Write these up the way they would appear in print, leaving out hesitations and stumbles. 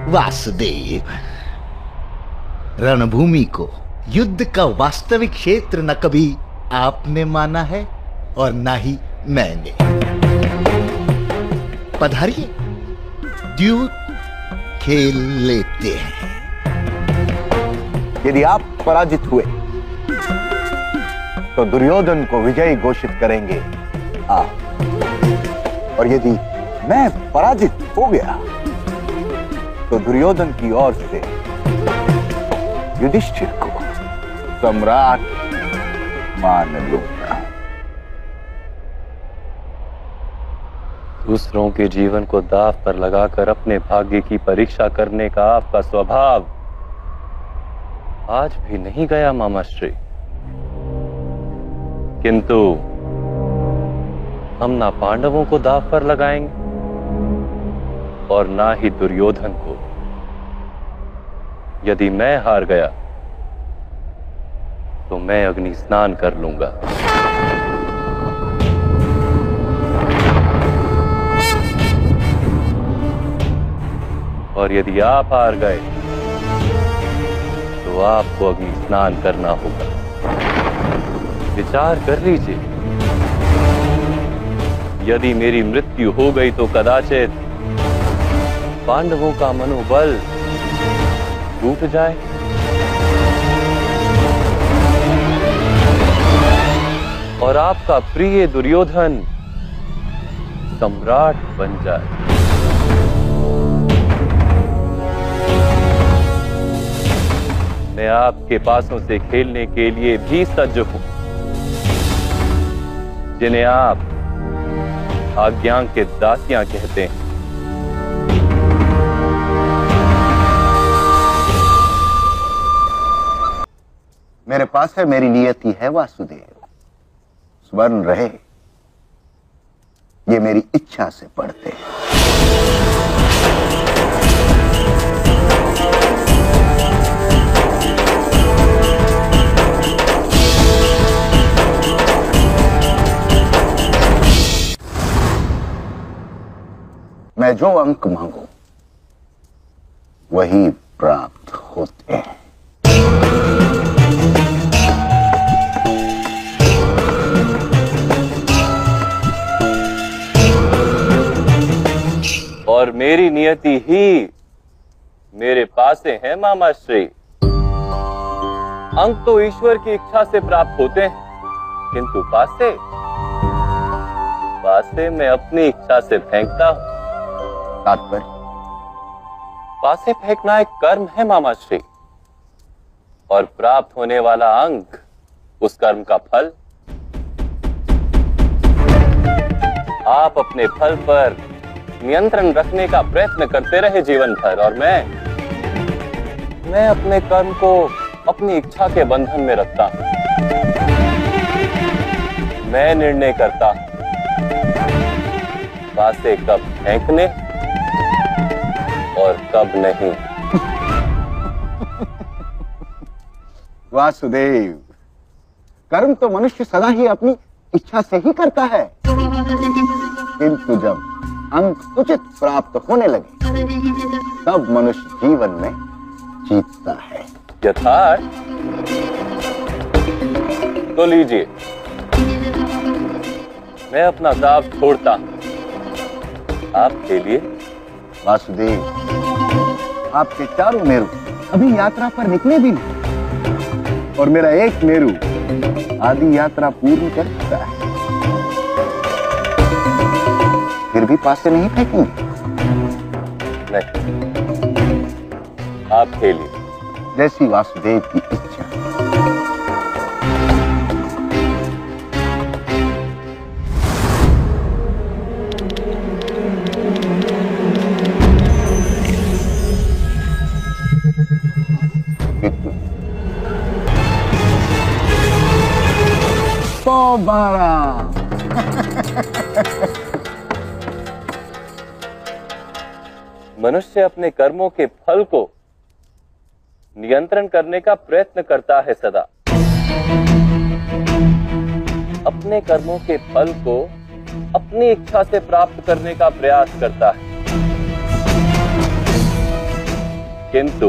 वासुदेव, रणभूमि को युद्ध का वास्तविक क्षेत्र न कभी आपने माना है और न ही मैंने। पधारिए, द्यूत खेल लेते हैं। यदि आप पराजित हुए तो दुर्योधन को विजयी घोषित करेंगे आप, और यदि मैं पराजित हो गया तो दुर्योधन की ओर से युधिष्ठिर को सम्राट मान लूंगा। दूसरों के जीवन को दांव पर लगाकर अपने भाग्य की परीक्षा करने का आपका स्वभाव आज भी नहीं गया मामाश्री। किंतु हम ना पांडवों को दांव पर लगाएंगे और ना ही दुर्योधन को। यदि मैं हार गया तो मैं अग्नि स्नान कर लूंगा। और यदि आप हार गए तो आपको अग्नि स्नान करना होगा। विचार कर लीजिए, यदि मेरी मृत्यु हो गई तो कदाचित पांडवों का मनोबल टूट जाए और आपका प्रिय दुर्योधन सम्राट बन जाए। मैं आपके पासों से खेलने के लिए भी सज्ज हूं, जिन्हें आप आज्ञा के दासियां कहते हैं। मेरे पास है, मेरी नियति है वासुदेव, स्मरण रहे ये मेरी इच्छा से पढ़ते हैं। मैं जो अंक मांगू वही प्राप्त होते हैं। और मेरी नियति ही मेरे पासे है मामाश्री। अंक तो ईश्वर की इच्छा से प्राप्त होते हैं, किंतु पासे मैं अपनी इच्छा से फेंकता हूं। तात्पर्य? पासे फेंकना एक कर्म है मामाश्री, और प्राप्त होने वाला अंक उस कर्म का फल। आप अपने फल पर नियंत्रण रखने का प्रयत्न करते रहे जीवन भर, और मैं अपने कर्म को अपनी इच्छा के बंधन में रखता हूं। मैं निर्णय करता हूं पासे कब फेंकने और कब नहीं। वासुदेव, कर्म तो मनुष्य सदा ही अपनी इच्छा से ही करता है, किंतु जब अंक उचित प्राप्त होने लगे तब मनुष्य जीवन में जीतता है। यथार्थ तो लीजिए, मैं अपना दाव छोड़ता हूं आपके लिए। वासुदेव, आपके चारों मेरु अभी यात्रा पर निकले भी नहीं, और मेरा एक मेरु आदि यात्रा पूर्ण कर चुका है। फिर भी पासे नहीं फेंकेंगे? नहीं, आपके लिए। जैसी वासुदेव की इच्छा। तो 12 मनुष्य अपने कर्मों के फल को नियंत्रण करने का प्रयत्न करता है सदा। अपने कर्मों के फल को अपनी इच्छा से प्राप्त करने का प्रयास करता है। किंतु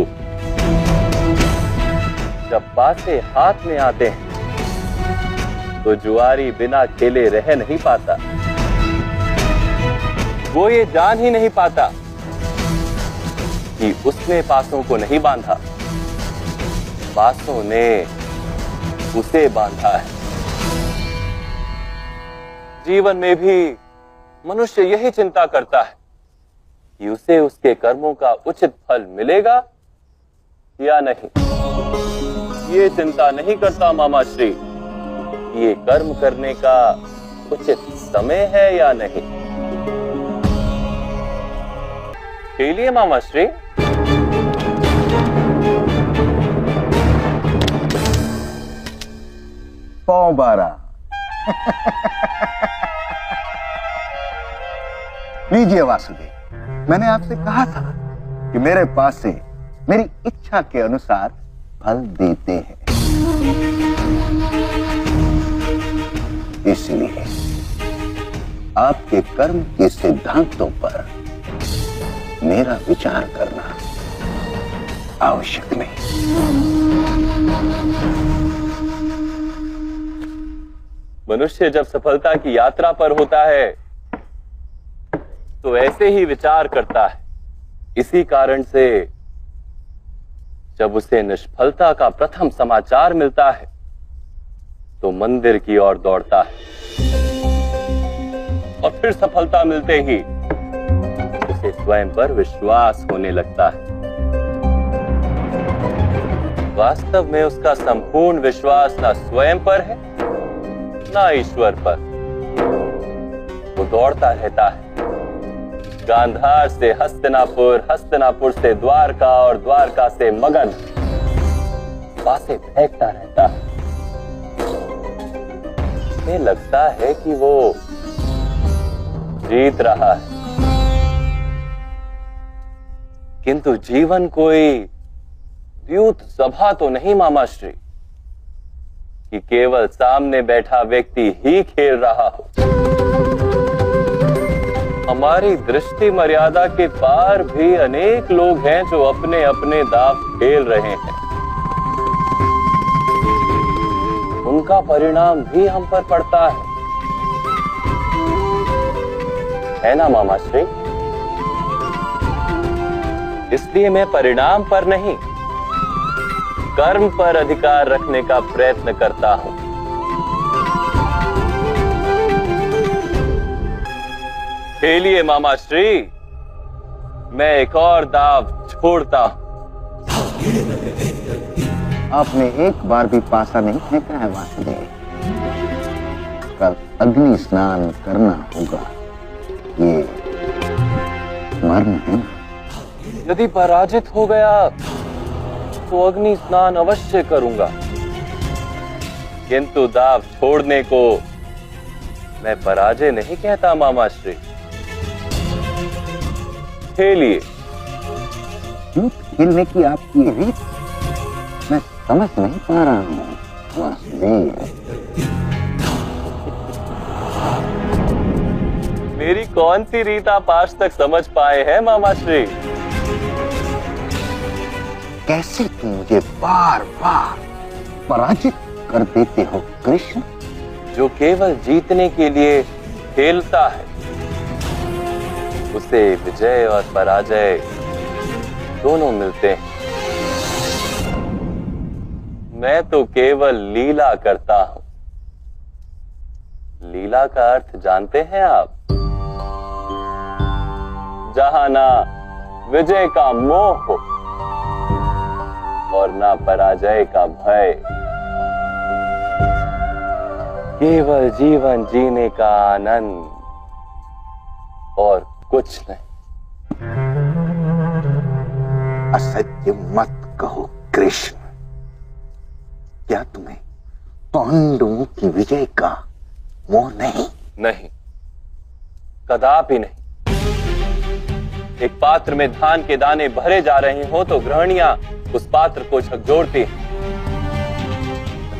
जब पासे हाथ में आते हैं तो जुआरी बिना खेले रह नहीं पाता। वो ये जान ही नहीं पाता कि उसने पासों को नहीं बांधा, पासों ने उसे बांधा है। जीवन में भी मनुष्य यही चिंता करता है कि उसे उसके कर्मों का उचित फल मिलेगा या नहीं। ये चिंता नहीं करता मामाश्री कि ये कर्म करने का उचित समय है या नहीं। खेलिए मामाश्री। पौ बारा। लीजिए वासुदेव, मैंने आपसे कहा था कि मेरे पास से मेरी इच्छा के अनुसार फल देते हैं, इसलिए आपके कर्म के सिद्धांतों पर मेरा विचार करना आवश्यक नहीं। मनुष्य जब सफलता की यात्रा पर होता है तो ऐसे ही विचार करता है। इसी कारण से जब उसे निष्फलता का प्रथम समाचार मिलता है तो मंदिर की ओर दौड़ता है और फिर सफलता मिलते ही उसे स्वयं पर विश्वास होने लगता है। वास्तव में उसका संपूर्ण विश्वास न स्वयं पर है ना ईश्वर पर। वो दौड़ता रहता है, गांधार से हस्तिनापुर, हस्तिनापुर से द्वारका और द्वारका से मगध, पासे फेंकता रहता है। उसे लगता है कि वो जीत रहा है, किंतु जीवन कोई द्यूत सभा तो नहीं मामाश्री कि केवल सामने बैठा व्यक्ति ही खेल रहा हो। हमारी दृष्टि मर्यादा के पार भी अनेक लोग हैं जो अपने अपने दांव खेल रहे हैं। उनका परिणाम भी हम पर पड़ता है ना मामाश्री? इसलिए मैं परिणाम पर नहीं, कर्म पर अधिकार रखने का प्रयत्न करता हूं। खेलिए मामाश्री, मैं एक और दाव छोड़ता हूं। आपने एक बार भी पासा नहीं फेंका है वासुदेव। कल अग्नि स्नान करना होगा, ये मर्म है ना। यदि पराजित हो गया तो अग्नि स्नान अवश्य करूंगा, किंतु दाव छोड़ने को मैं पराजय नहीं कहता मामाश्री। खेलिए। खेलने की आपकी रीत मैं समझ नहीं पा रहा हूं वासुदेव। मेरी कौन सी रीत आप आज तक समझ पाए हैं मामाश्री? कैसे तुम मुझे बार बार पराजित कर देते हो कृष्ण? जो केवल जीतने के लिए खेलता है उसे विजय और पराजय दोनों मिलते हैं। मैं तो केवल लीला करता हूं। लीला का अर्थ जानते हैं आप? जहां ना विजय का मोह हो और ना पराजय का भय, केवल जीवन जीने का आनंद और कुछ नहीं। असत्य मत कहो कृष्ण। क्या तुम्हें पांडवों की विजय का मोह नहीं? नहीं, कदापि नहीं। एक पात्र में धान के दाने भरे जा रहे हो तो गृहणियां उस पात्र को झकझोरती हैं।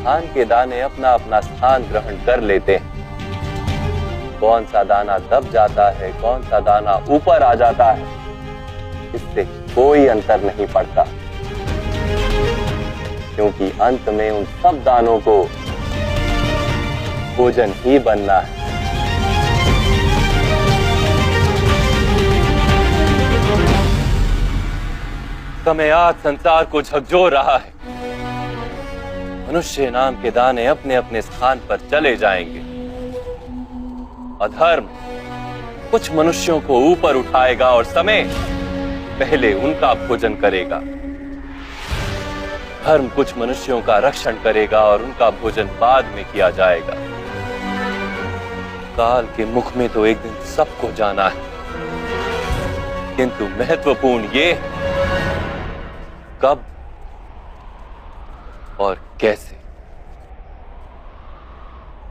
धान के दाने अपना अपना स्थान ग्रहण कर लेते हैं। कौन सा दाना दब जाता है, कौन सा दाना ऊपर आ जाता है, इससे कोई अंतर नहीं पड़ता, क्योंकि अंत में उन सब दानों को भोजन ही बनना है। समय आज संसार को झकझोर रहा है। मनुष्य नाम के दाने अपने अपने स्थान पर चले जाएंगे। अधर्म कुछ मनुष्यों को ऊपर उठाएगा और समय पहले उनका भोजन करेगा। धर्म कुछ मनुष्यों का रक्षण करेगा और उनका भोजन बाद में किया जाएगा। काल के मुख में तो एक दिन सबको जाना है, किंतु महत्वपूर्ण ये कब और कैसे।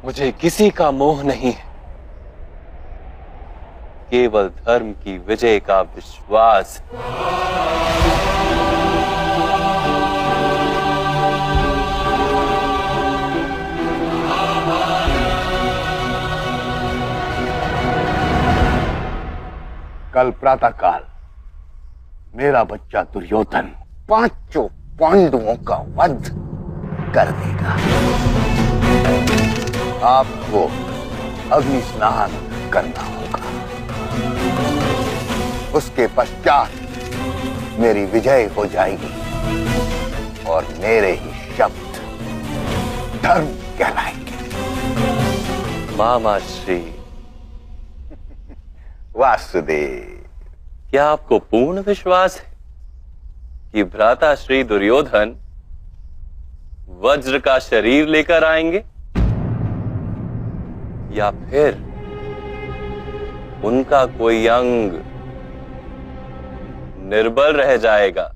मुझे किसी का मोह नहीं है, केवल धर्म की विजय का विश्वास। कल प्रातःकाल मेरा बच्चा दुर्योधन 5 पांडवों का वध कर देगा। आपको अग्नि स्नान करना होगा। उसके पश्चात मेरी विजय हो जाएगी और मेरे ही शब्द धर्म कहलाएंगे। मामा श्री वासुदेव, क्या आपको पूर्ण विश्वास है कि भ्राता श्री दुर्योधन वज्र का शरीर लेकर आएंगे, या फिर उनका कोई अंग निर्बल रह जाएगा?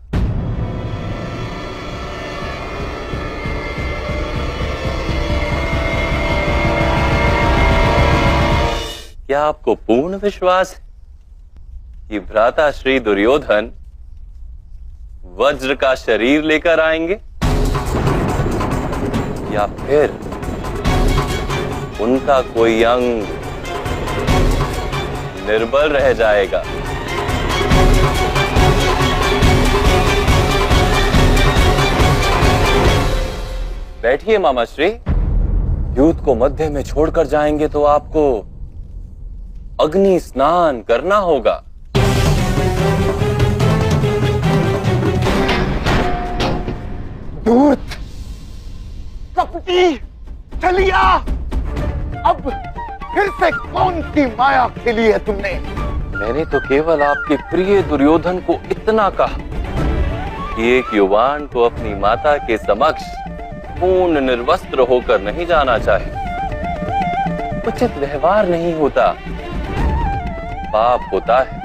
क्या आपको पूर्ण विश्वास है कि भ्राता श्री दुर्योधन वज्र का शरीर लेकर आएंगे, या फिर उनका कोई अंग निर्बल रह जाएगा? बैठिए मामा श्री। युद्ध को मध्य में छोड़कर जाएंगे तो आपको अग्नि स्नान करना होगा। धूर्त, कपटी, छलिया, अब फिर से कौन सी माया खेली है तुमने? मैंने तो केवल आपके प्रिय दुर्योधन को इतना कहा कि एक युवान को अपनी माता के समक्ष पूर्ण निर्वस्त्र होकर नहीं जाना चाहिए। उचित व्यवहार नहीं होता, पाप होता है।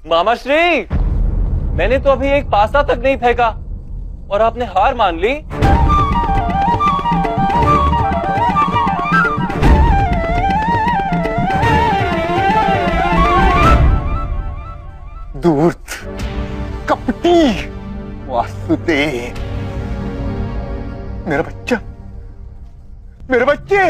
मामा श्री, मैंने तो अभी एक पासा तक नहीं फेंका और आपने हार मान ली। धूर्त, कपटी, वासुदेव, मेरा बच्चा, मेरे बच्चे।